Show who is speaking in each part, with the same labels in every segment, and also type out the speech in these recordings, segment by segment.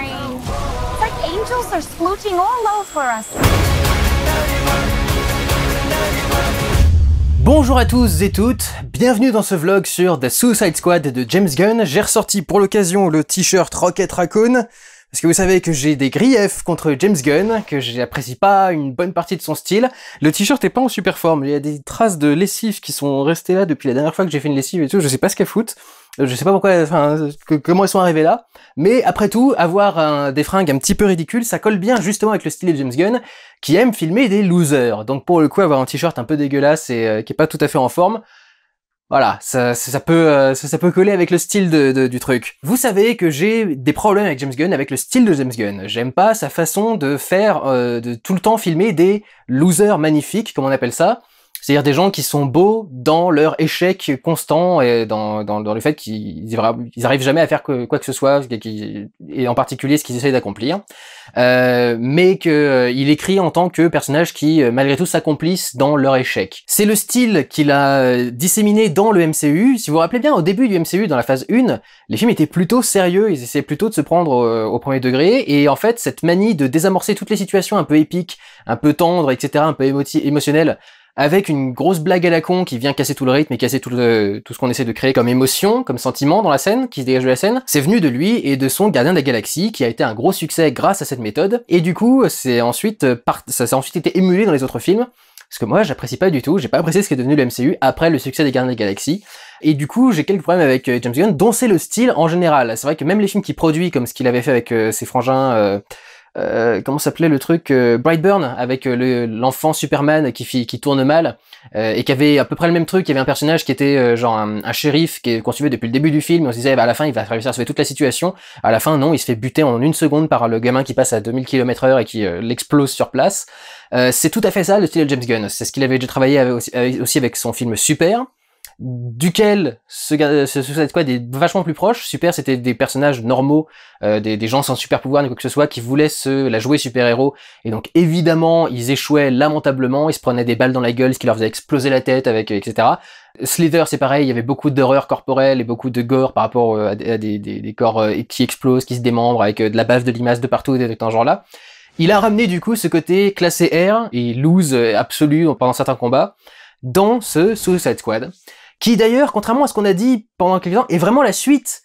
Speaker 1: rain. It's like angels are splooching all over us.
Speaker 2: Bonjour à tous et toutes, bienvenue dans ce vlog sur The Suicide Squad de James Gunn. J'ai ressorti pour l'occasion le t-shirt Rocket Raccoon, parce que vous savez que j'ai des griefs contre James Gunn, que j'apprécie pas une bonne partie de son style. Le t-shirt est pas en super forme, il y a des traces de lessive qui sont restées là depuis la dernière fois que j'ai fait une lessive et tout, je sais pas ce qu'elles foutent. Je sais pas pourquoi, comment elles sont arrivées là, mais après tout, avoir des fringues un petit peu ridicules, ça colle bien justement avec le style de James Gunn, qui aime filmer des losers. Donc pour le coup, avoir un t-shirt un peu dégueulasse et qui est pas tout à fait en forme, voilà, ça peut coller avec le style du truc. Vous savez que j'ai des problèmes avec James Gunn, avec le style de James Gunn. J'aime pas sa façon de faire, de tout le temps filmer des losers magnifiques, comme on appelle ça. C'est-à-dire des gens qui sont beaux dans leur échec constant et dans le fait qu'ils arrivent jamais à faire quoi que ce soit, et en particulier ce qu'ils essayent d'accomplir. Mais qu'il écrit en tant que personnage qui, malgré tout, s'accomplissent dans leur échec. C'est le style qu'il a disséminé dans le MCU. Si vous vous rappelez bien, au début du MCU, dans la phase 1, les films étaient plutôt sérieux, ils essayaient plutôt de se prendre au premier degré, et en fait, cette manie de désamorcer toutes les situations un peu épiques, un peu tendres, etc., un peu émotionnelles, avec une grosse blague à la con qui vient casser tout le rythme et casser tout ce qu'on essaie de créer comme émotion, comme sentiment dans la scène, qui se dégage de la scène, c'est venu de lui et de son Gardien de la Galaxie, qui a été un gros succès grâce à cette méthode, et du coup, ça a ensuite été émulé dans les autres films, parce que moi, j'apprécie pas du tout, j'ai pas apprécié ce qui est devenu le MCU après le succès des Gardiens de la Galaxie, et du coup, j'ai quelques problèmes avec James Gunn, dont c'est le style en général. C'est vrai que même les films qu'il produit, comme ce qu'il avait fait avec ses frangins, comment s'appelait le truc, Brightburn, avec l'enfant Superman qui tourne mal, et qui avait à peu près le même truc. Il y avait un personnage qui était genre un shérif qu'on suivait depuis le début du film, et on se disait à la fin il va réussir à sauver toute la situation. À la fin non, il se fait buter en une seconde par le gamin qui passe à 2000 km/h et qui l'explose sur place. C'est tout à fait ça le style de James Gunn. C'est ce qu'il avait déjà travaillé aussi avec son film Super, duquel ce Suicide Squad est vachement plus proche. Super, c'était des personnages normaux, des gens sans super pouvoir ni quoi que ce soit, qui voulaient la jouer super-héros, et donc évidemment ils échouaient lamentablement, ils se prenaient des balles dans la gueule, ce qui leur faisait exploser la tête, etc. Slither, c'est pareil, il y avait beaucoup d'horreur corporelle et beaucoup de gore par rapport à des corps qui explosent, qui se démembrent, avec de la bave, de limaces de partout, des trucs dans ce genre-là. Il a ramené du coup ce côté classé R et lose absolu pendant certains combats dans ce Suicide Squad, qui d'ailleurs, contrairement à ce qu'on a dit pendant quelques temps, est vraiment la suite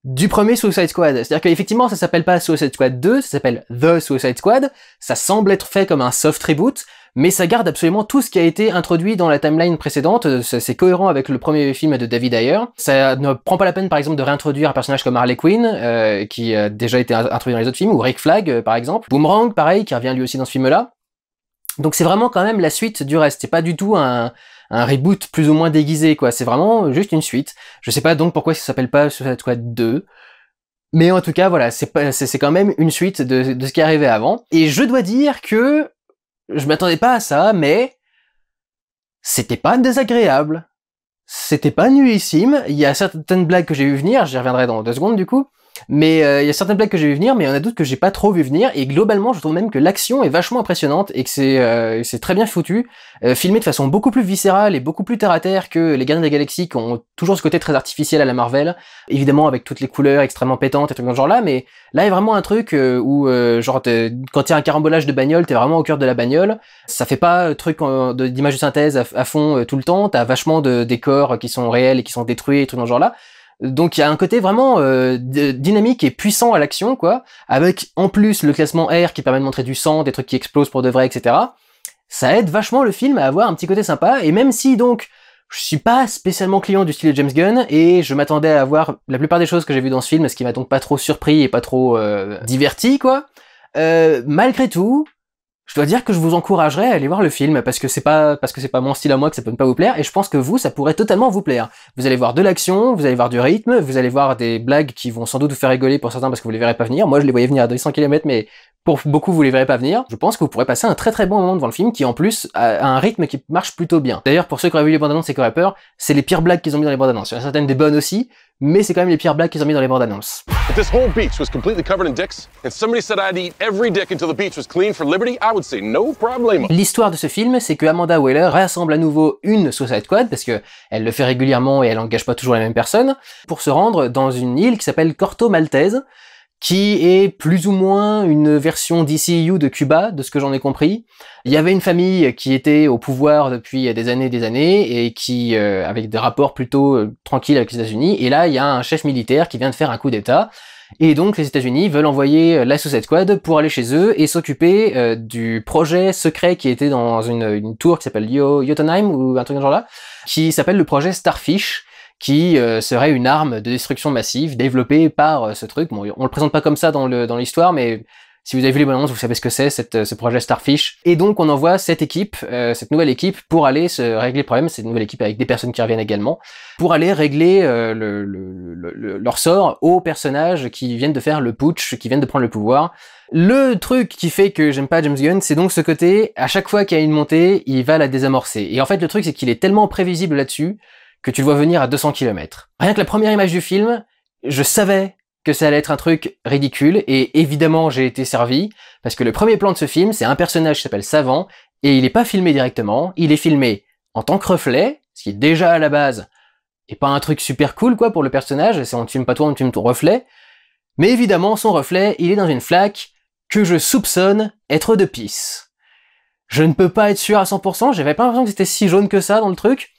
Speaker 2: du premier Suicide Squad. C'est-à-dire qu'effectivement, ça s'appelle pas Suicide Squad 2, ça s'appelle The Suicide Squad, ça semble être fait comme un soft reboot, mais ça garde absolument tout ce qui a été introduit dans la timeline précédente, c'est cohérent avec le premier film de David Ayer. Ça ne prend pas la peine, par exemple, de réintroduire un personnage comme Harley Quinn, qui a déjà été introduit dans les autres films, ou Rick Flag, par exemple. Boomerang, pareil, qui revient lui aussi dans ce film-là. Donc c'est vraiment quand même la suite du reste, c'est pas du tout un reboot plus ou moins déguisé, quoi. C'est vraiment juste une suite. Je sais pas donc pourquoi ça s'appelle pas Suicide Squad 2. Mais en tout cas, voilà, c'est quand même une suite de ce qui est arrivé avant. Et je dois dire que je m'attendais pas à ça, mais c'était pas désagréable. C'était pas nullissime. Il y a certaines blagues que j'ai vu venir, j'y reviendrai dans 2 secondes du coup. Mais il y a certaines blagues que j'ai vu venir, mais il y en a d'autres que j'ai pas trop vu venir, et globalement je trouve même que l'action est vachement impressionnante et que c'est très bien foutu, filmé de façon beaucoup plus viscérale et beaucoup plus terre à terre que les Gardiens de la Galaxie, qui ont toujours ce côté très artificiel à la Marvel, évidemment avec toutes les couleurs extrêmement pétantes et trucs dans ce genre là, mais là il y a vraiment un truc où genre quand il y a un carambolage de bagnole, t'es vraiment au cœur de la bagnole, ça fait pas truc d'image de synthèse à fond tout le temps, t'as vachement de décors qui sont réels et qui sont détruits et trucs dans ce genre là. Donc il y a un côté vraiment dynamique et puissant à l'action, quoi, avec en plus le classement R qui permet de montrer du sang, des trucs qui explosent pour de vrai, etc. Ça aide vachement le film à avoir un petit côté sympa, et même si donc je suis pas spécialement client du style de James Gunn, et je m'attendais à avoir la plupart des choses que j'ai vues dans ce film, ce qui m'a donc pas trop surpris et pas trop diverti, quoi, malgré tout, je dois dire que je vous encouragerais à aller voir le film, parce que c'est pas mon style à moi que ça peut ne pas vous plaire, et je pense que vous, ça pourrait totalement vous plaire. Vous allez voir de l'action, vous allez voir du rythme, vous allez voir des blagues qui vont sans doute vous faire rigoler pour certains parce que vous les verrez pas venir. Moi, je les voyais venir à 200 km, mais pour beaucoup, vous les verrez pas venir. Je pense que vous pourrez passer un très très bon moment devant le film, qui en plus a un rythme qui marche plutôt bien. D'ailleurs, pour ceux qui auraient vu les bandes annonces et qui auraient peur, c'est les pires blagues qu'ils ont mis dans les bandes annonces. Il y en a certaines des bonnes aussi, mais c'est quand même les pires blagues qu'ils ont mis dans les bandes annonces.
Speaker 3: If this whole beach was completely covered in dicks, and somebody said I'd eat every dick until the beach was clean for liberty, I would say no problemo.
Speaker 2: L'histoire de ce film, c'est que Amanda Waller rassemble à nouveau une Suicide Squad, parce que elle le fait régulièrement et elle engage pas toujours les mêmes personnes, pour se rendre dans une île qui s'appelle Corto Maltese, qui est plus ou moins une version DCU de Cuba, de ce que j'en ai compris. Il y avait une famille qui était au pouvoir depuis des années, et qui avec des rapports plutôt tranquilles avec les États-Unis, et là il y a un chef militaire qui vient de faire un coup d'État, et donc les États-Unis veulent envoyer la Suicide Squad pour aller chez eux et s'occuper du projet secret qui était dans une tour qui s'appelle Jotunheim, ou un truc dans ce genre-là, qui s'appelle le projet Starfish, qui serait une arme de destruction massive développée par ce truc. Bon, on le présente pas comme ça dans l'histoire, mais si vous avez vu les bandes annonces, vous savez ce que c'est, ce projet Starfish. Et donc on envoie cette équipe, cette nouvelle équipe, pour aller se régler le problème. C'est une nouvelle équipe avec des personnes qui reviennent également, pour aller régler leur sort aux personnages qui viennent de faire le putsch, qui viennent de prendre le pouvoir. Le truc qui fait que j'aime pas James Gunn, c'est donc ce côté, à chaque fois qu'il y a une montée, il va la désamorcer. Et en fait, le truc, c'est qu'il est tellement prévisible là-dessus, que tu le vois venir à 200 km. Rien que la première image du film, je savais que ça allait être un truc ridicule, et évidemment j'ai été servi, parce que le premier plan de ce film, c'est un personnage qui s'appelle Savant, et il est pas filmé directement, il est filmé en tant que reflet, ce qui déjà à la base est pas un truc super cool quoi pour le personnage, c'est on ne filme pas toi, on filme ton reflet, mais évidemment son reflet, il est dans une flaque que je soupçonne être de pisse. Je ne peux pas être sûr à 100%, j'avais pas l'impression que c'était si jaune que ça dans le truc,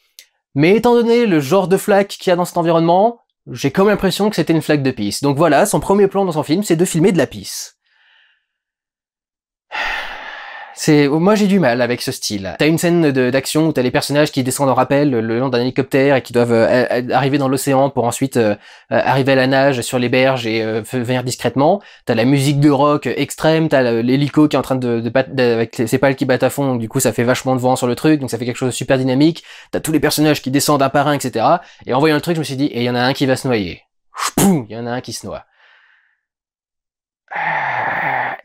Speaker 2: mais étant donné le genre de flaque qu'il y a dans cet environnement, j'ai comme l'impression que c'était une flaque de pisse. Donc voilà, son premier plan dans son film, c'est de filmer de la pisse. Moi j'ai du mal avec ce style. T'as une scène d'action où t'as les personnages qui descendent en rappel le long d'un hélicoptère et qui doivent arriver dans l'océan pour ensuite arriver à la nage sur les berges et venir discrètement. T'as la musique de rock extrême, t'as l'hélico qui est en train de battre avec ses pales qui battent à fond, donc du coup ça fait vachement de vent sur le truc, donc ça fait quelque chose de super dynamique. T'as tous les personnages qui descendent un par un, etc. Et en voyant le truc, je me suis dit, et il y en a un qui va se noyer. Il y en a un qui se noie.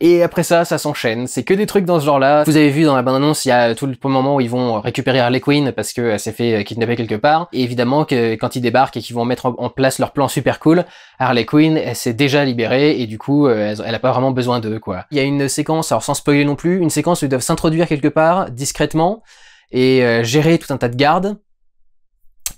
Speaker 2: Et après ça s'enchaîne. C'est que des trucs dans ce genre-là. Vous avez vu dans la bande-annonce, il y a tout le moment où ils vont récupérer Harley Quinn parce qu'elle s'est fait kidnapper quelque part. Et évidemment que quand ils débarquent et qu'ils vont mettre en place leur plan super cool, Harley Quinn, elle s'est déjà libérée et du coup, elle a pas vraiment besoin d'eux, quoi. Il y a une séquence, alors sans spoiler non plus, une séquence où ils doivent s'introduire quelque part, discrètement, et gérer tout un tas de gardes.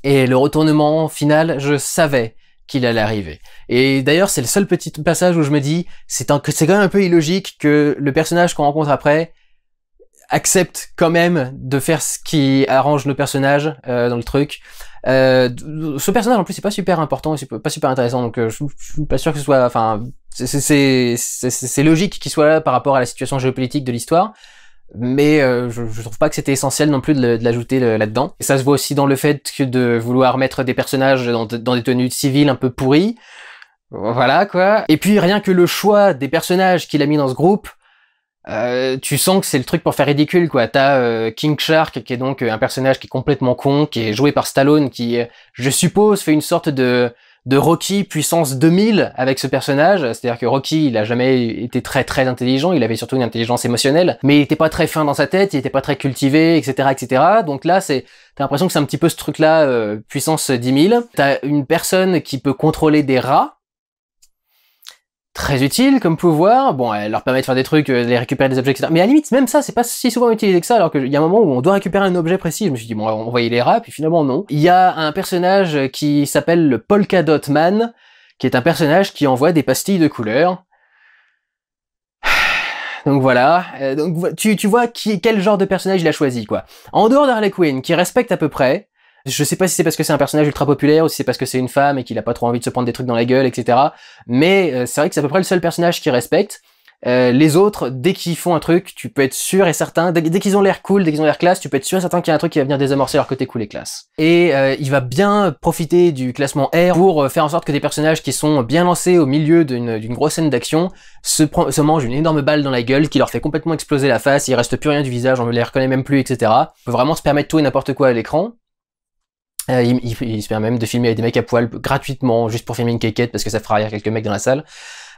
Speaker 2: Et le retournement final, je savais qu'il allait arriver. Et d'ailleurs, c'est le seul petit passage où je me dis, c'est quand même un peu illogique que le personnage qu'on rencontre après accepte quand même de faire ce qui arrange le personnage dans le truc. Ce personnage en plus c'est pas super important, c'est pas super intéressant, donc je suis pas sûr que ce soit, enfin, c'est logique qu'il soit là par rapport à la situation géopolitique de l'histoire. Mais je trouve pas que c'était essentiel non plus de l'ajouter là-dedans. Et ça se voit aussi dans le fait que de vouloir mettre des personnages dans des tenues civiles un peu pourries. Voilà, quoi. Et puis rien que le choix des personnages qu'il a mis dans ce groupe, tu sens que c'est le truc pour faire ridicule, quoi. T'as King Shark, qui est donc un personnage qui est complètement con, qui est joué par Stallone, qui, je suppose, fait une sorte de Rocky puissance 2000 avec ce personnage, c'est-à-dire que Rocky, il a jamais été très intelligent, il avait surtout une intelligence émotionnelle, mais il était pas très fin dans sa tête, il était pas très cultivé, etc. Donc là, t'as l'impression que c'est un petit peu ce truc-là, puissance 10 000. T'as une personne qui peut contrôler des rats, très utile comme pouvoir. Bon, elle leur permet de faire des trucs, de les récupérer des objets, etc. Mais à la limite, même ça, c'est pas si souvent utilisé que ça, alors qu'il y a un moment où on doit récupérer un objet précis. Je me suis dit, bon, on va envoyer les rats, puis finalement, non. Il y a un personnage qui s'appelle le Polka Dot Man, qui est un personnage qui envoie des pastilles de couleurs. Donc voilà. Donc tu vois quel genre de personnage il a choisi, quoi. En dehors d'Harley Quinn, qui respecte à peu près. Je sais pas si c'est parce que c'est un personnage ultra populaire ou si c'est parce que c'est une femme et qu'il a pas trop envie de se prendre des trucs dans la gueule, etc. Mais c'est vrai que c'est à peu près le seul personnage qui respecte. Les autres, dès qu'ils font un truc, tu peux être sûr et certain, dès qu'ils ont l'air cool, dès qu'ils ont l'air classe, tu peux être sûr et certain qu'il y a un truc qui va venir désamorcer leur côté cool et classe. Et il va bien profiter du classement R pour faire en sorte que des personnages qui sont bien lancés au milieu d'une grosse scène d'action se mangent une énorme balle dans la gueule qui leur fait complètement exploser la face, il reste plus rien du visage, on ne les reconnaît même plus, etc. On peut vraiment se permettre tout et n'importe quoi à l'écran. Il se permet même de filmer avec des mecs à poil gratuitement, juste pour filmer une quéquette parce que ça fera rire quelques mecs dans la salle.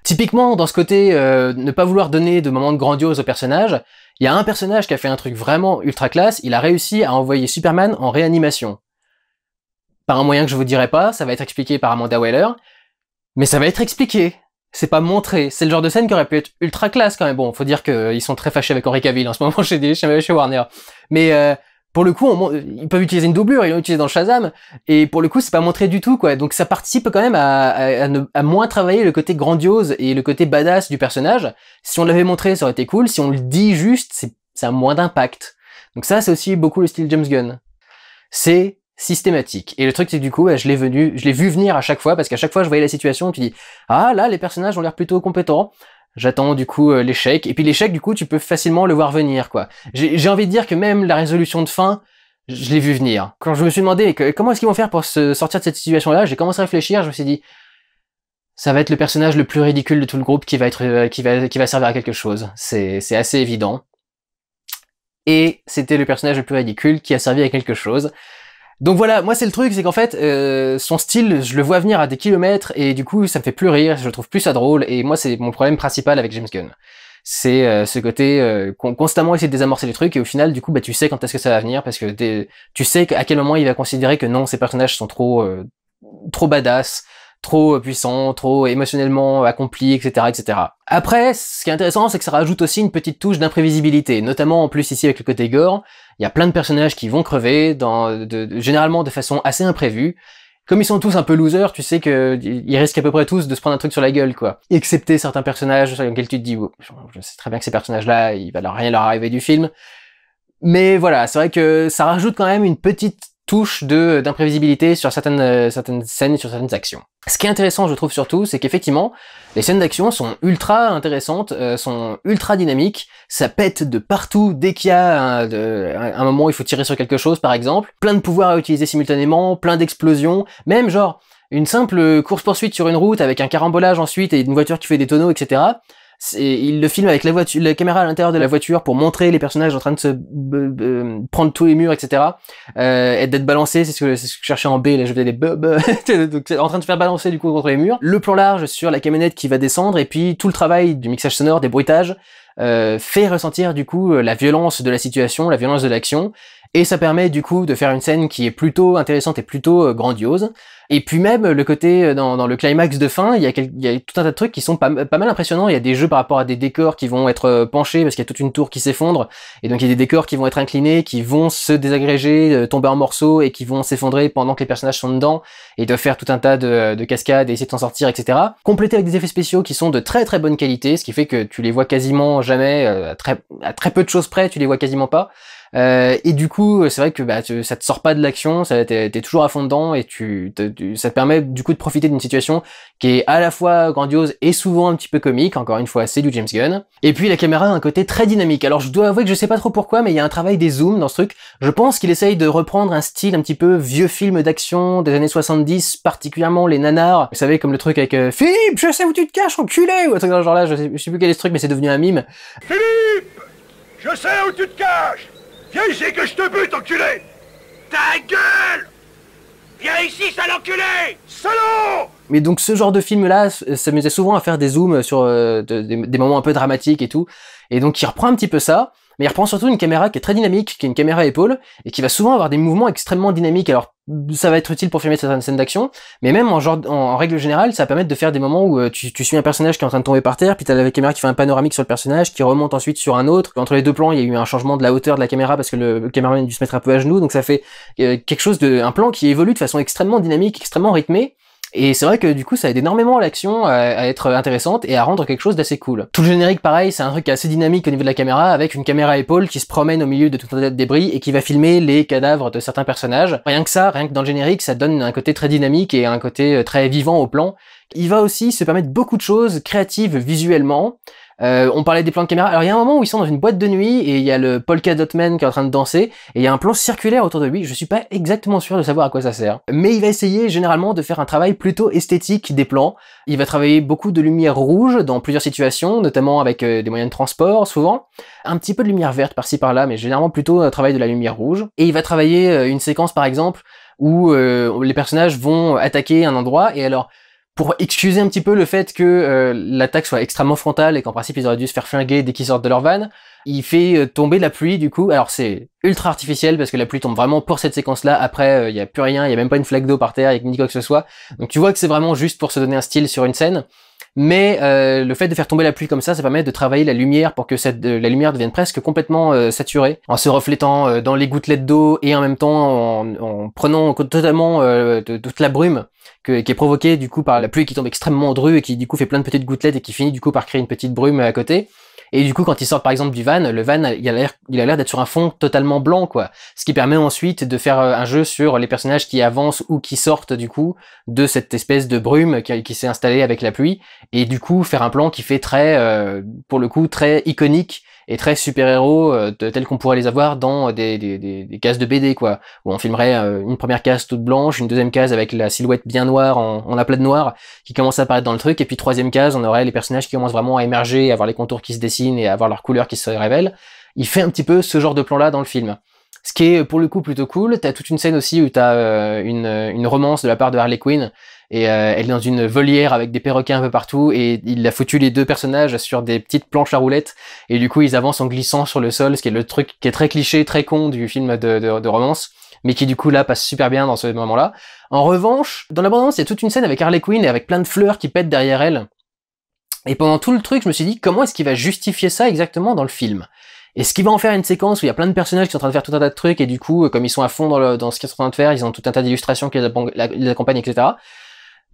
Speaker 2: Typiquement, dans ce côté, ne pas vouloir donner de moments grandioses aux personnages, il y a un personnage qui a fait un truc vraiment ultra classe, il a réussi à envoyer Superman en réanimation. Par un moyen que je vous dirai pas, ça va être expliqué par Amanda Waller, mais ça va être expliqué. C'est pas montré. C'est le genre de scène qui aurait pu être ultra classe quand même. Bon, faut dire qu'ils sont très fâchés avec Henry Cavill en ce moment chez Warner. Mais pour le coup, ils peuvent utiliser une doublure, ils l'ont utilisé dans Shazam, et pour le coup, c'est pas montré du tout, quoi. Donc ça participe quand même à moins travailler le côté grandiose et le côté badass du personnage. Si on l'avait montré, ça aurait été cool. Si on le dit juste, ça a moins d'impact. Donc ça, c'est aussi beaucoup le style James Gunn. C'est systématique. Et le truc, c'est que du coup, je l'ai vu venir à chaque fois, parce qu'à chaque fois, je voyais la situation, tu dis, ah là, les personnages ont l'air plutôt compétents. J'attends du coup l'échec, et puis l'échec du coup tu peux facilement le voir venir, quoi. J'ai envie de dire que même la résolution de fin, je l'ai vu venir. Quand je me suis demandé comment est-ce qu'ils vont faire pour se sortir de cette situation-là, j'ai commencé à réfléchir, je me suis dit ça va être le personnage le plus ridicule de tout le groupe qui va servir à quelque chose. C'est assez évident. Et c'était le personnage le plus ridicule qui a servi à quelque chose. Donc voilà, moi c'est le truc, c'est qu'en fait, son style, je le vois venir à des kilomètres, et du coup ça me fait plus rire, je trouve plus ça drôle, et moi c'est mon problème principal avec James Gunn. C'est ce côté constamment essayer de désamorcer les trucs, et au final du coup bah tu sais quand est-ce que ça va venir, parce que tu sais à quel moment il va considérer que non, ces personnages sont trop badass, trop puissants, trop émotionnellement accomplis, etc., etc. Après, ce qui est intéressant, c'est que ça rajoute aussi une petite touche d'imprévisibilité, notamment en plus ici avec le côté gore. Il y a plein de personnages qui vont crever, généralement de façon assez imprévue. Comme ils sont tous un peu losers, tu sais que ils risquent à peu près tous de se prendre un truc sur la gueule, quoi. Excepté certains personnages sur lesquels tu te dis, oh, je sais très bien que ces personnages-là, il va rien leur arriver du film. Mais voilà, c'est vrai que ça rajoute quand même une petite touche d'imprévisibilité sur certaines scènes et sur certaines actions. Ce qui est intéressant, je trouve surtout, c'est qu'effectivement, les scènes d'action sont ultra intéressantes, sont ultra dynamiques, ça pète de partout dès qu'il y a un moment où il faut tirer sur quelque chose, par exemple. Plein de pouvoirs à utiliser simultanément, plein d'explosions, même genre une simple course-poursuite sur une route avec un carambolage ensuite et une voiture qui fait des tonneaux, etc. Il le filme avec la caméra à l'intérieur de la voiture pour montrer les personnages en train de se prendre tous les murs, etc. Et d'être balancés, c'est ce que je cherchais en B, là je faisais des donc en train de se faire balancer du coup contre les murs. Le plan large sur la camionnette qui va descendre, et puis tout le travail du mixage sonore, des bruitages, fait ressentir du coup la violence de la situation, la violence de l'action, et ça permet du coup de faire une scène qui est plutôt intéressante et plutôt grandiose. Et puis même le côté dans le climax de fin, il y a tout un tas de trucs qui sont pas mal impressionnants. Il y a des jeux par rapport à des décors qui vont être penchés parce qu'il y a toute une tour qui s'effondre, et donc il y a des décors qui vont être inclinés, qui vont se désagréger, tomber en morceaux, et qui vont s'effondrer pendant que les personnages sont dedans, et de faire tout un tas de cascades et essayer de s'en sortir, etc. Complété avec des effets spéciaux qui sont de très très bonne qualité, ce qui fait que tu les vois quasiment jamais, à très peu de choses près, tu les vois quasiment pas. Et du coup, c'est vrai que ça te sort pas de l'action, t'es toujours à fond dedans, et ça te permet du coup de profiter d'une situation qui est à la fois grandiose et souvent un petit peu comique. Encore une fois, c'est du James Gunn. Et puis la caméra a un côté très dynamique. Alors je dois avouer que je sais pas trop pourquoi, mais il y a un travail des zooms dans ce truc. Je pense qu'il essaye de reprendre un style un petit peu vieux film d'action des années 70, particulièrement les nanars. Vous savez, comme le truc avec Philippe, je sais où tu te caches, enculé, ou un truc dans ce genre-là. Je sais plus quel est ce truc, mais c'est devenu un mime.
Speaker 4: Philippe, je sais où tu te caches. Viens ici que je te bute, enculé! Ta gueule! Viens ici, sale enculé! Salaud!
Speaker 2: Mais donc ce genre de film-là s'amusait souvent à faire des zooms sur des moments un peu dramatiques et tout. Et donc il reprend un petit peu ça, mais il reprend surtout une caméra qui est très dynamique, qui est une caméra à épaule, et qui va souvent avoir des mouvements extrêmement dynamiques. Alors ça va être utile pour filmer certaines scènes d'action, mais même en règle générale, ça va permettre de faire des moments où tu suis un personnage qui est en train de tomber par terre, puis t'as la caméra qui fait un panoramique sur le personnage, qui remonte ensuite sur un autre. Entre les deux plans, il y a eu un changement de la hauteur de la caméra parce que le caméraman a dû se mettre un peu à genoux, donc ça fait quelque chose un plan qui évolue de façon extrêmement dynamique, extrêmement rythmée. Et c'est vrai que du coup ça aide énormément l'action à être intéressante et à rendre quelque chose d'assez cool. Tout le générique pareil, c'est un truc assez dynamique au niveau de la caméra, avec une caméra à épaule qui se promène au milieu de tout un tas de débris et qui va filmer les cadavres de certains personnages. Rien que dans le générique, ça donne un côté très dynamique et un côté très vivant au plan. Il va aussi se permettre beaucoup de choses créatives visuellement. On parlait des plans de caméra. Alors il y a un moment où ils sont dans une boîte de nuit et il y a le Polka Dot Man qui est en train de danser, et il y a un plan circulaire autour de lui. Je suis pas exactement sûr de savoir à quoi ça sert, mais il va essayer généralement de faire un travail plutôt esthétique des plans. Il va travailler beaucoup de lumière rouge dans plusieurs situations, notamment avec des moyens de transport souvent, un petit peu de lumière verte par-ci par-là, mais généralement plutôt un travail de la lumière rouge. Et il va travailler une séquence par exemple où les personnages vont attaquer un endroit, et alors pour excuser un petit peu le fait que l'attaque soit extrêmement frontale et qu'en principe ils auraient dû se faire flinguer dès qu'ils sortent de leur van, il fait tomber de la pluie du coup. Alors c'est ultra artificiel parce que la pluie tombe vraiment pour cette séquence-là. Après il y a plus rien, il y a même pas une flaque d'eau par terre, il y a ni quoi que ce soit. Donc tu vois que c'est vraiment juste pour se donner un style sur une scène. mais le fait de faire tomber la pluie comme ça permet de travailler la lumière pour que la lumière devienne presque complètement saturée, en se reflétant dans les gouttelettes d'eau et en même temps en prenant totalement toute la brume qui est provoquée du coup par la pluie qui tombe extrêmement drue et qui du coup fait plein de petites gouttelettes et qui finit du coup par créer une petite brume à côté. Et du coup, quand ils sortent par exemple du van, le van il a l'air d'être sur un fond totalement blanc, quoi. Ce qui permet ensuite de faire un jeu sur les personnages qui avancent ou qui sortent du coup de cette espèce de brume qui s'est installée avec la pluie, et du coup faire un plan qui fait très, pour le coup, très iconique et très super-héros tels qu'on pourrait les avoir dans des cases de BD, quoi, où on filmerait une première case toute blanche, une deuxième case avec la silhouette bien noire en aplat de noir qui commence à apparaître dans le truc, et puis troisième case on aurait les personnages qui commencent vraiment à émerger, à avoir les contours qui se dessinent et à avoir leurs couleurs qui se révèlent. Il fait un petit peu ce genre de plan là dans le film, ce qui est pour le coup plutôt cool. T'as toute une scène aussi où t'as une romance de la part de Harley Quinn, et elle est dans une volière avec des perroquets un peu partout, et il a foutu les deux personnages sur des petites planches à roulettes, et du coup ils avancent en glissant sur le sol, ce qui est le truc qui est très cliché, très con du film de romance, mais qui du coup là passe super bien dans ce moment-là. En revanche, dans l'abondance, il y a toute une scène avec Harley Quinn et avec plein de fleurs qui pètent derrière elle, et pendant tout le truc je me suis dit comment est-ce qu'il va justifier ça exactement dans le film? Est-ce qu'il va en faire une séquence où il y a plein de personnages qui sont en train de faire tout un tas de trucs, et du coup comme ils sont à fond dans ce qu'ils sont en train de faire, ils ont tout un tas d'illustrations qui les accompagnent, etc.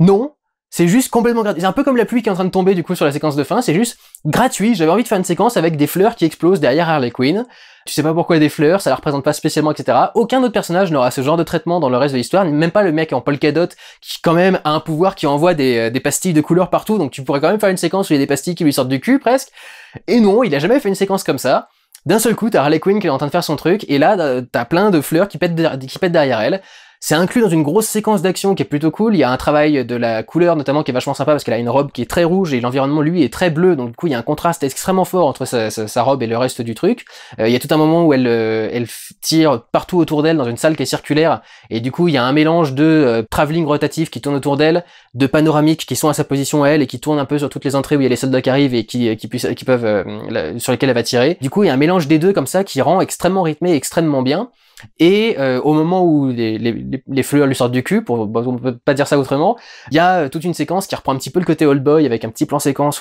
Speaker 2: Non, c'est juste complètement gratuit. C'est un peu comme la pluie qui est en train de tomber du coup sur la séquence de fin, c'est juste gratuit. J'avais envie de faire une séquence avec des fleurs qui explosent derrière Harley Quinn. Tu sais pas pourquoi des fleurs, ça la représente pas spécialement, etc. Aucun autre personnage n'aura ce genre de traitement dans le reste de l'histoire, même pas le mec en polka dot qui quand même a un pouvoir qui envoie des pastilles de couleurs partout, donc tu pourrais quand même faire une séquence où il y a des pastilles qui lui sortent du cul presque. Et non, il a jamais fait une séquence comme ça. D'un seul coup, t'as Harley Quinn qui est en train de faire son truc, et là, t'as plein de fleurs qui pètent derrière elle. C'est inclus dans une grosse séquence d'action qui est plutôt cool. Il y a un travail de la couleur notamment qui est vachement sympa parce qu'elle a une robe qui est très rouge et l'environnement lui est très bleu, donc du coup il y a un contraste extrêmement fort entre sa robe et le reste du truc. Il y a tout un moment où elle tire partout autour d'elle dans une salle qui est circulaire, et du coup il y a un mélange de travelling rotatif qui tourne autour d'elle, de panoramiques qui sont à sa position à elle et qui tournent un peu sur toutes les entrées où il y a les soldats qui arrivent et qui peuvent sur lesquels elle va tirer. Du coup il y a un mélange des deux comme ça qui rend extrêmement rythmé et extrêmement bien. Et au moment où les fleurs lui sortent du cul, on peut pas dire ça autrement, il y a toute une séquence qui reprend un petit peu le côté old boy avec un petit plan séquence,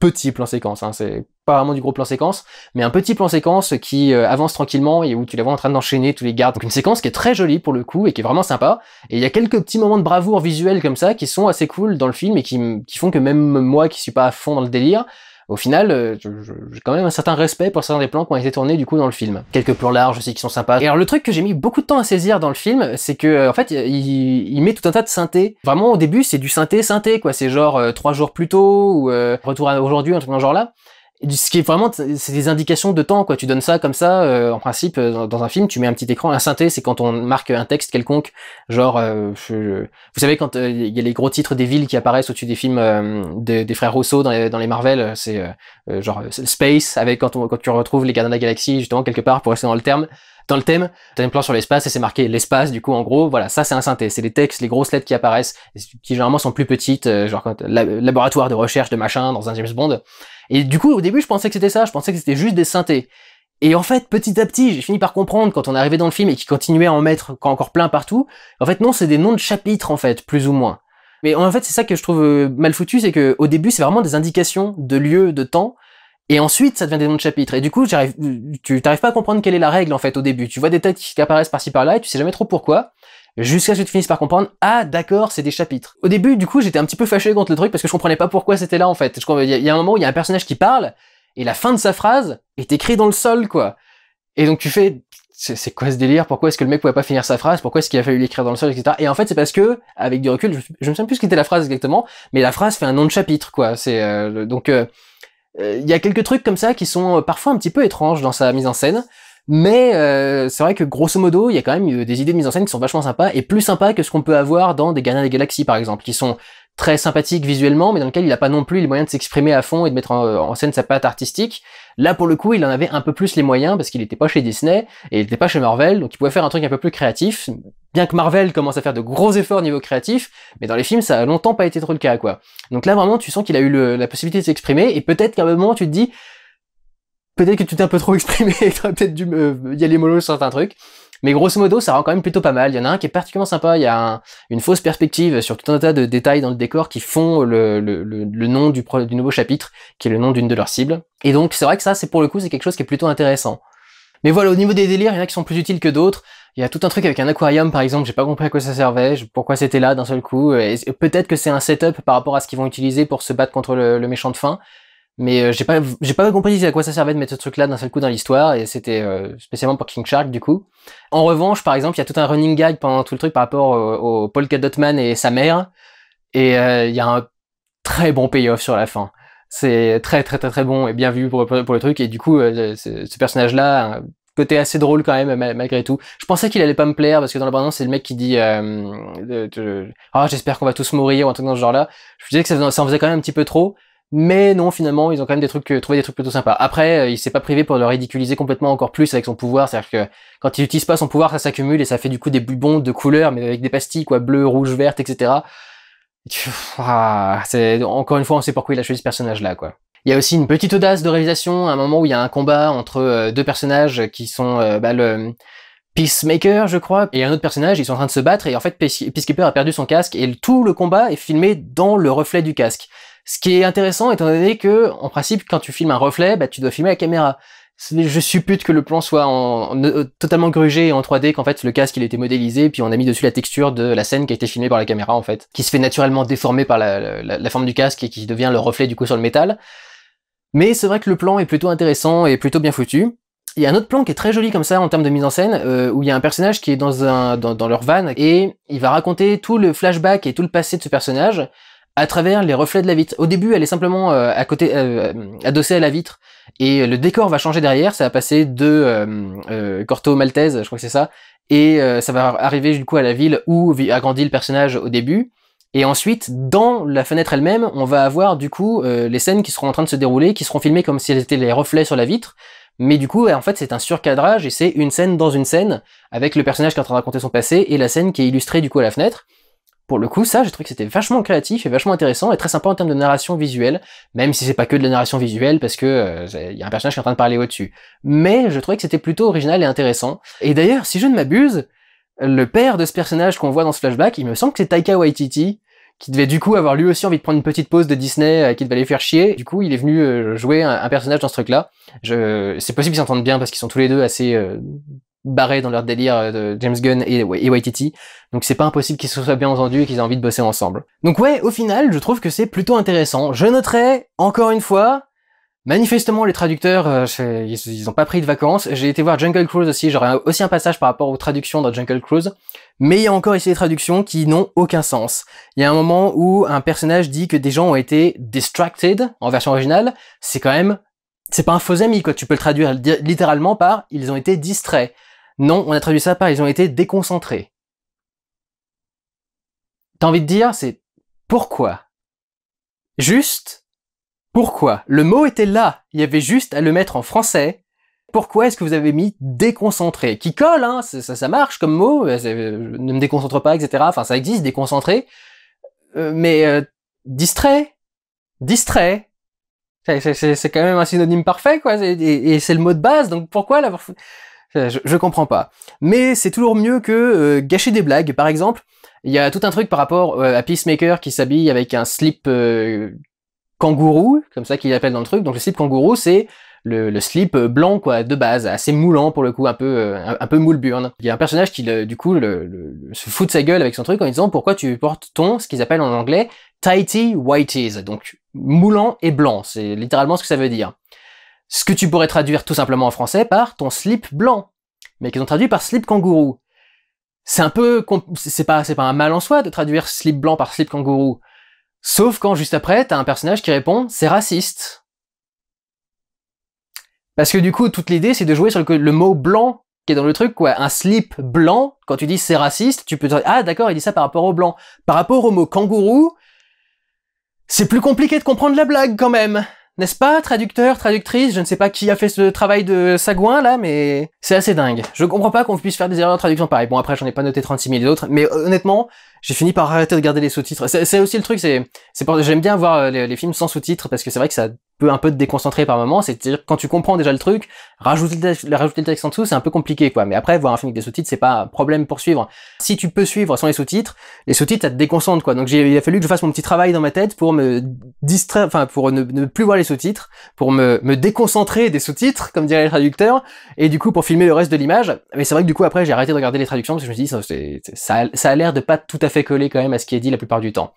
Speaker 2: hein, c'est pas vraiment du gros plan séquence, mais un petit plan séquence qui avance tranquillement et où tu la vois en train d'enchaîner tous les gardes. Donc une séquence qui est très jolie pour le coup et qui est vraiment sympa, et il y a quelques petits moments de bravoure visuelle comme ça qui sont assez cool dans le film et qui font que même moi qui suis pas à fond dans le délire, au final, j'ai quand même un certain respect pour certains des plans qui ont été tournés du coup dans le film. Quelques plans larges aussi qui sont sympas. Et alors le truc que j'ai mis beaucoup de temps à saisir dans le film, c'est que en fait il met tout un tas de synthés. Vraiment au début c'est du synthé quoi, c'est genre 3 jours plus tôt ou retour à aujourd'hui, un truc dans ce genre là. Ce qui est vraiment, c'est des indications de temps, quoi. Tu donnes ça comme ça, en principe, dans un film, tu mets un petit écran. Un synthé, c'est quand on marque un texte quelconque, genre, vous savez, quand il y a les gros titres des villes qui apparaissent au-dessus des films des frères Rousseau dans les Marvel, c'est genre Space, avec quand tu retrouves les Gardiens de la Galaxie, justement, quelque part, pour rester dans le thème, t'as un plan sur l'espace et c'est marqué l'espace, du coup, en gros, voilà, ça c'est un synthé, c'est les textes, les grosses lettres qui apparaissent, qui généralement sont plus petites, genre quand laboratoire de recherche de machin dans un James Bond. Et du coup, au début, je pensais que c'était ça, je pensais que c'était juste des synthés. Et en fait, petit à petit, j'ai fini par comprendre quand on est arrivé dans le film et qu'il continuait à en mettre encore plein partout. En fait, non, c'est des noms de chapitres, en fait, plus ou moins. Mais en fait, c'est ça que je trouve mal foutu, c'est que au début, c'est vraiment des indications de lieu, de temps. Et ensuite, ça devient des noms de chapitres. Et du coup, tu t'arrives pas à comprendre quelle est la règle, en fait, au début. Tu vois des textes qui apparaissent par-ci par-là et tu sais jamais trop pourquoi. Jusqu'à ce que tu finisses par comprendre, ah d'accord, c'est des chapitres. Au début, du coup, j'étais un petit peu fâché contre le truc parce que je comprenais pas pourquoi c'était là, en fait. Il y a un moment où il y a un personnage qui parle, et la fin de sa phrase est écrite dans le sol, quoi. Et donc tu fais, c'est quoi ce délire? Pourquoi est-ce que le mec pouvait pas finir sa phrase? Pourquoi est-ce qu'il a fallu l'écrire dans le sol, etc. Et en fait, c'est parce que, avec du recul, je me souviens plus ce qu'était la phrase exactement, mais la phrase fait un nom de chapitre, quoi. Il y a quelques trucs comme ça qui sont parfois un petit peu étranges dans sa mise en scène. Mais c'est vrai que grosso modo, il y a quand même des idées de mise en scène qui sont vachement sympas, et plus sympas que ce qu'on peut avoir dans des Gardiens des Galaxies par exemple, qui sont très sympathiques visuellement, mais dans lequel il a pas non plus les moyens de s'exprimer à fond et de mettre en scène sa patte artistique. Là pour le coup, il en avait un peu plus les moyens, parce qu'il était pas chez Disney, et il était pas chez Marvel, donc il pouvait faire un truc un peu plus créatif, bien que Marvel commence à faire de gros efforts niveau créatif, mais dans les films ça a longtemps pas été trop le cas, quoi. Donc là vraiment tu sens qu'il a eu la possibilité de s'exprimer, et peut-être qu'à un moment tu te dis, peut-être que tu t'es un peu trop exprimé et t'aurais peut-être dû y aller mollo sur certains trucs. Mais grosso modo, ça rend quand même plutôt pas mal. Il y en a un qui est particulièrement sympa, il y a une fausse perspective sur tout un tas de détails dans le décor qui font le nom du nouveau chapitre, qui est le nom d'une de leurs cibles. Et donc c'est vrai que ça, c'est pour le coup, c'est quelque chose qui est plutôt intéressant. Mais voilà, au niveau des délires, il y en a qui sont plus utiles que d'autres. Il y a tout un truc avec un aquarium, par exemple, j'ai pas compris à quoi ça servait, pourquoi c'était là d'un seul coup. Peut-être que c'est un setup par rapport à ce qu'ils vont utiliser pour se battre contre le méchant de fin. Mais j'ai pas compris à quoi ça servait de mettre ce truc-là d'un seul coup dans l'histoire, et c'était spécialement pour King Shark, du coup. En revanche, par exemple, il y a tout un running gag pendant tout le truc par rapport au Polka Dot Man et sa mère, et il y a un très bon payoff sur la fin. C'est très bon et bien vu pour le truc, et du coup, ce personnage-là, côté assez drôle quand même malgré tout. Je pensais qu'il allait pas me plaire parce que dans la bande-annonce c'est le mec qui dit j'espère qu'on va tous mourir ou un truc dans ce genre-là. Je me disais que ça en faisait quand même un petit peu trop, mais non, finalement ils ont quand même trouvé des trucs plutôt sympas. Après il s'est pas privé pour le ridiculiser complètement encore plus avec son pouvoir, c'est-à-dire que quand il utilise pas son pouvoir ça s'accumule et ça fait du coup des bulbons de couleurs mais avec des pastilles quoi, bleues, rouges, vertes, etc. C'est encore une fois on sait pourquoi il a choisi ce personnage-là quoi. Il y a aussi une petite audace de réalisation, à un moment où il y a un combat entre deux personnages qui sont le Peacemaker, je crois, et un autre personnage, ils sont en train de se battre, et en fait Peacekeeper a perdu son casque, et tout le combat est filmé dans le reflet du casque. Ce qui est intéressant, étant donné que, en principe, quand tu filmes un reflet, tu dois filmer la caméra. Je suppute que le plan soit totalement grugé et en 3D, qu'en fait le casque il a été modélisé, puis on a mis dessus la texture de la scène qui a été filmée par la caméra, en fait, qui se fait naturellement déformer par la forme du casque et qui devient le reflet du coup sur le métal. Mais c'est vrai que le plan est plutôt intéressant et plutôt bien foutu. Il y a un autre plan qui est très joli comme ça en termes de mise en scène, où il y a un personnage qui est dans leur van et il va raconter tout le flashback et tout le passé de ce personnage à travers les reflets de la vitre. Au début, elle est simplement à côté, adossée à la vitre, et le décor va changer derrière. Ça va passer de Corto Maltese, je crois que c'est ça, et ça va arriver du coup à la ville où a grandi le personnage au début. Et ensuite, dans la fenêtre elle-même, on va avoir du coup les scènes qui seront en train de se dérouler, qui seront filmées comme si elles étaient les reflets sur la vitre. Mais du coup, en fait, c'est un surcadrage et c'est une scène dans une scène, avec le personnage qui est en train de raconter son passé et la scène qui est illustrée du coup à la fenêtre. Pour le coup, ça, j'ai trouvé que c'était vachement créatif et vachement intéressant et très sympa en termes de narration visuelle, même si c'est pas que de la narration visuelle parce que y a un personnage qui est en train de parler au-dessus. Mais je trouvais que c'était plutôt original et intéressant. Et d'ailleurs, si je ne m'abuse, le père de ce personnage qu'on voit dans ce flashback, il me semble que c'est Taika Waititi, qui devait du coup avoir lui aussi envie de prendre une petite pause de Disney, qui devait les faire chier. Du coup, il est venu jouer un personnage dans ce truc-là. C'est possible qu'ils s'entendent bien parce qu'ils sont tous les deux assez barrés dans leur délire de James Gunn et Waititi. Donc c'est pas impossible qu'ils se soient bien entendus et qu'ils aient envie de bosser ensemble. Donc ouais, au final, je trouve que c'est plutôt intéressant. Je noterai, encore une fois, manifestement les traducteurs, ils ont pas pris de vacances. J'ai été voir Jungle Cruise aussi, j'aurais aussi un passage par rapport aux traductions dans Jungle Cruise. Mais il y a encore ici des traductions qui n'ont aucun sens. Il y a un moment où un personnage dit que des gens ont été distracted, en version originale. C'est quand même, c'est pas un faux ami, quoi. Tu peux le traduire littéralement par ils ont été distraits. Non, on a traduit ça par ils ont été déconcentrés. T'as envie de dire, c'est pourquoi? Juste, pourquoi? Le mot était là. Il y avait juste à le mettre en français. Pourquoi est-ce que vous avez mis déconcentré? Qui colle, hein, ça marche comme mot, ne me déconcentre pas, etc. Enfin, ça existe, déconcentré. Mais distrait, c'est quand même un synonyme parfait, quoi. Et c'est le mot de base, donc pourquoi l'avoir fait? Je comprends pas. Mais c'est toujours mieux que gâcher des blagues. Par exemple, il y a tout un truc par rapport à Peacemaker qui s'habille avec un slip kangourou, comme ça qu'il appelle dans le truc. Donc le slip kangourou, c'est le slip blanc, quoi, de base, assez moulant pour le coup, un peu moule burn. Il y a un personnage qui du coup se fout de sa gueule avec son truc en disant pourquoi tu portes ce qu'ils appellent en anglais tighty whities, donc moulant et blanc, c'est littéralement ce que ça veut dire. Ce que tu pourrais traduire tout simplement en français par ton slip blanc, mais qu'ils ont traduit par slip kangourou. C'est un peu, c'est pas un mal en soi de traduire slip blanc par slip kangourou. Sauf quand juste après, t'as un personnage qui répond c'est raciste. Parce que du coup, toute l'idée, c'est de jouer sur le mot blanc qui est dans le truc, quoi. Un slip blanc, quand tu dis c'est raciste, tu peux te dire, ah d'accord, il dit ça par rapport au blanc. Par rapport au mot kangourou, c'est plus compliqué de comprendre la blague quand même. N'est-ce pas, traducteur, traductrice, je ne sais pas qui a fait ce travail de sagouin, là, mais c'est assez dingue. Je comprends pas qu'on puisse faire des erreurs de traduction pareilles. Bon, après, j'en ai pas noté 36 000 autres, mais honnêtement, j'ai fini par arrêter de regarder les sous-titres. C'est aussi le truc, j'aime bien voir les films sans sous-titres, parce que c'est vrai que ça peut un peu te déconcentrer par moment, c'est-à-dire quand tu comprends déjà le truc, rajouter le texte en dessous, c'est un peu compliqué, quoi. Mais après, voir un film avec des sous-titres, c'est pas un problème pour suivre. Si tu peux suivre sans les sous-titres, ça te déconcentre, quoi. Donc il a fallu que je fasse mon petit travail dans ma tête pour me distraire, enfin, pour ne plus voir les sous-titres, pour me déconcentrer des sous-titres, comme diraient les traducteurs, et du coup, pour filmer le reste de l'image. Mais c'est vrai que du coup, après, j'ai arrêté de regarder les traductions, parce que je me suis dit, ça a l'air de pas tout à fait coller quand même à ce qui est dit la plupart du temps.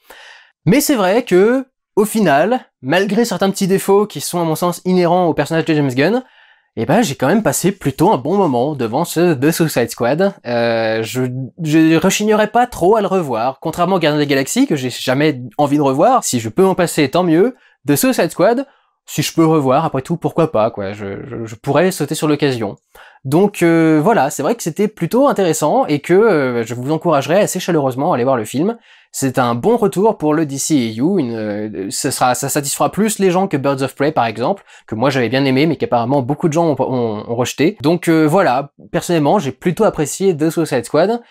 Speaker 2: Mais c'est vrai que, au final, malgré certains petits défauts qui sont à mon sens inhérents au personnage de James Gunn, eh ben j'ai quand même passé plutôt un bon moment devant ce The Suicide Squad. Je rechignerais pas trop à le revoir, contrairement à Gardiens de la Galaxie que j'ai jamais envie de revoir. Si je peux en passer, tant mieux. The Suicide Squad, si je peux le revoir, après tout, pourquoi pas, quoi. Je pourrais sauter sur l'occasion. Donc voilà, c'est vrai que c'était plutôt intéressant et que je vous encouragerais assez chaleureusement à aller voir le film. C'est un bon retour pour le DCEU, ça satisfera plus les gens que Birds of Prey par exemple, que moi j'avais bien aimé mais qu'apparemment beaucoup de gens ont rejeté. Donc voilà, personnellement j'ai plutôt apprécié The Suicide Squad,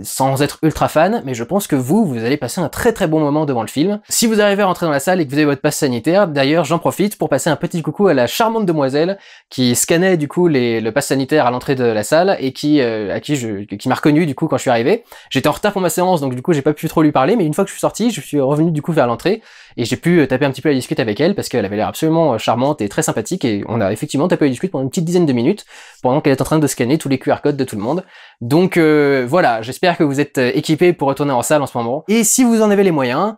Speaker 2: sans être ultra fan, mais je pense que vous allez passer un très très bon moment devant le film. Si vous arrivez à rentrer dans la salle et que vous avez votre passe sanitaire, d'ailleurs j'en profite pour passer un petit coucou à la charmante demoiselle qui scannait du coup le passe sanitaire à l'entrée de la salle et qui m'a reconnu du coup quand je suis arrivé. J'étais en retard pour ma séance donc du coup j'ai pas pu trop lui parler, mais une fois que je suis sorti, je suis revenu du coup vers l'entrée et j'ai pu taper un petit peu la discute avec elle parce qu'elle avait l'air absolument charmante et très sympathique et on a effectivement tapé la discute pendant une petite dizaine de minutes pendant qu'elle est en train de scanner tous les QR codes de tout le monde. Donc voilà, j'espère que vous êtes équipés pour retourner en salle en ce moment. Et si vous en avez les moyens,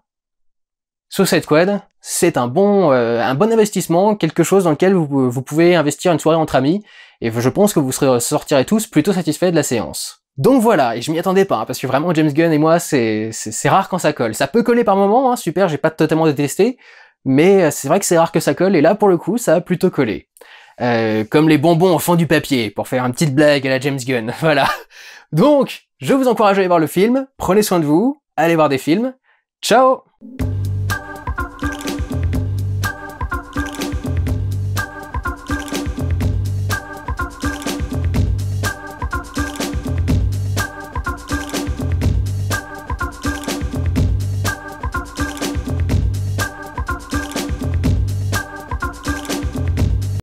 Speaker 2: Suicide Squad, c'est un bon investissement, quelque chose dans lequel vous pouvez investir une soirée entre amis, et je pense que vous sortirez tous plutôt satisfaits de la séance. Donc voilà, et je m'y attendais pas, hein, parce que vraiment James Gunn et moi, c'est rare quand ça colle. Ça peut coller par moment, hein, super, j'ai pas totalement détesté, mais c'est vrai que c'est rare que ça colle, et là pour le coup, ça a plutôt collé. Comme les bonbons au fond du papier, pour faire une petite blague à la James Gunn, voilà. Donc, je vous encourage à aller voir le film, prenez soin de vous, allez voir des films, ciao!